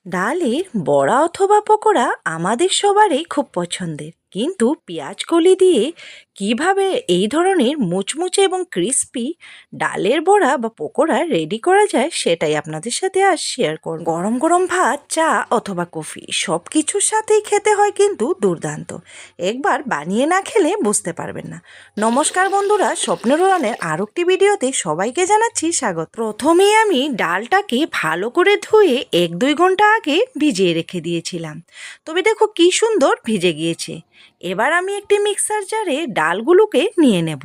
ডালের বড়া অথবা পকোড়া আমাদের সবারই খুব পছন্দের, কিন্তু পেঁয়াজ কলি দিয়ে কিভাবে এই ধরনের মুচমুচে এবং ক্রিস্পি ডালের বড়া বা পকোড়া রেডি করা যায় সেটাই আপনাদের সাথে আজ শেয়ার করব। গরম গরম ভাত, চা অথবা কফি সব কিছুর সাথেই খেতে হয় কিন্তু দুর্দান্ত। একবার বানিয়ে না খেলে বুঝতে পারবেন না। নমস্কার বন্ধুরা, স্বপ্নের উড়ানের আরও একটি ভিডিওতে সবাইকে জানাচ্ছি স্বাগত। প্রথমেই আমি ডালটাকে ভালো করে ধুয়ে 1-2 ঘন্টা আগে ভিজিয়ে রেখে দিয়েছিলাম, তবে দেখো কি সুন্দর ভিজে গিয়েছে। এবার আমি একটি মিক্সার জারে ডালগুলোকে নিয়ে নেব।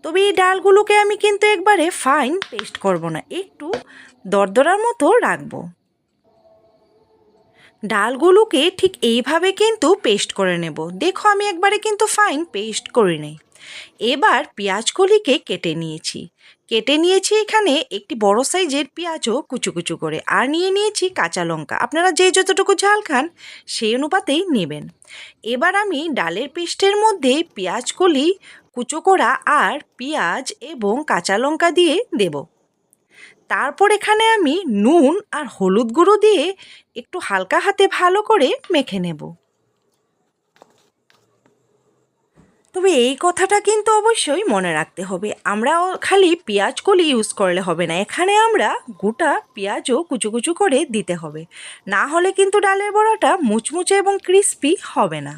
তবে এই ডালগুলোকে আমি কিন্তু একবারে ফাইন পেস্ট করব না, একটু দরদরার মতো রাখবো। ডালগুলোকে ঠিক এইভাবে কিন্তু পেস্ট করে নেব। দেখো আমি একবারে কিন্তু ফাইন পেস্ট করে নেই। এবার পেঁয়াজকলিকে কেটে নিয়েছি এখানে একটি বড় সাইজের পেঁয়াজও কুচু কুচু করে, আর নিয়েছি কাঁচা লঙ্কা। আপনারা যে যতটুকু ঝাল খান সেই অনুপাতেই নেবেন। এবার আমি ডালের পেস্টের মধ্যে পেঁয়াজকলি কুচো করা আর পেঁয়াজ এবং কাঁচা লঙ্কা দিয়ে দেব। তারপর এখানে আমি নুন আর হলুদ গুঁড়ো দিয়ে একটু হালকা হাতে ভালো করে মেখে নেব। তবে এই কথাটা কিন্তু অবশ্যই মনে রাখতে হবে, আমরা খালি পেঁয়াজ কলি ইউজ করলে হবে না, এখানে আমরা গোটা পেঁয়াজও কুচু কুচু করে দিতে হবে, না হলে কিন্তু ডালের বড়াটা মুচমুচে এবং ক্রিস্পি হবে না।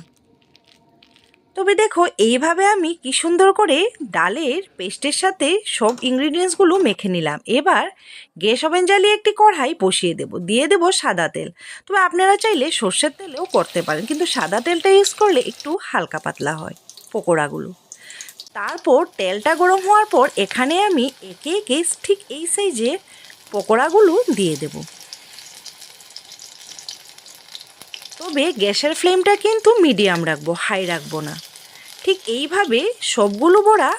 তবে দেখো এইভাবে আমি কি সুন্দর করে ডালের পেস্টের সাথে সব ইনগ্রিডিয়েন্টসগুলো মেখে নিলাম। এবার গ্যাস ওভেন জ্বালিয়ে একটি কড়াই বসিয়ে দিয়ে দেব সাদা তেল। তবে আপনারা চাইলে সর্ষের তেলেও করতে পারেন, কিন্তু সাদা তেলটা ইউজ করলে একটু হালকা পাতলা হয় পকোড়াগুলো। তারপর তেলটা গরম হওয়ার পর এখানে আমি একে একে ঠিক এই সাইজের পকোড়াগুলো দিয়ে দেব। তবে গ্যাসের ফ্লেমটা কিন্তু মিডিয়াম রাখবো, হাই রাখবো না। ঠিক এইভাবে সবগুলো বড়া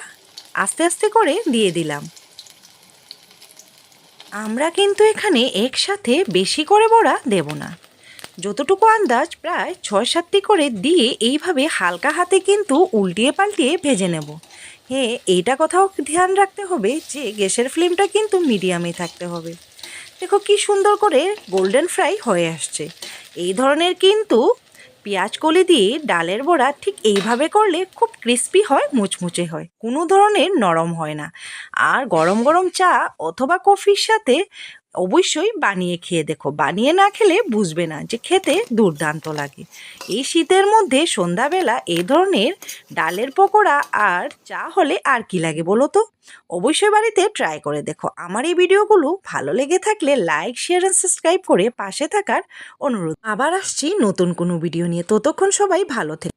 আস্তে আস্তে করে দিয়ে দিলাম। আমরা কিন্তু এখানে একসাথে বেশি করে বড়া দেব না, যতটুকু আন্দাজ প্রায় 6-7টি করে দিয়ে এইভাবে হালকা হাতে কিন্তু উল্টিয়ে পাল্টিয়ে ভেজে নেব। হ্যাঁ, এইটা কথাও ধ্যান রাখতে হবে যে গ্যাসের ফ্লেমটা কিন্তু মিডিয়ামে থাকতে হবে। দেখো কি সুন্দর করে গোল্ডেন ফ্রাই হয়ে আসছে। এই ধরনের কিন্তু পেঁয়াজ কলি দিয়ে ডালের বড়া ঠিক এইভাবে করলে খুব ক্রিস্পি হয়, মুচমুচে হয়, কোনো ধরনের নরম হয় না। আর গরম গরম চা অথবা কফির সাথে অবশ্যই বানিয়ে খেয়ে দেখো, বানিয়ে না খেলে বুঝবে না যে খেতে দুর্দান্ত লাগে। এই শীতের মধ্যে সন্ধ্যাবেলা এই ধরনের ডালের পকোড়া আর চা হলে আর কি লাগে বলো তো। অবশ্যই বাড়িতে ট্রাই করে দেখো। আমার এই ভিডিওগুলো ভালো লেগে থাকলে লাইক, শেয়ার আর সাবস্ক্রাইব করে পাশে থাকার অনুরোধ। আবার আসছি নতুন কোনো ভিডিও নিয়ে, ততক্ষণ সবাই ভালো থেকো।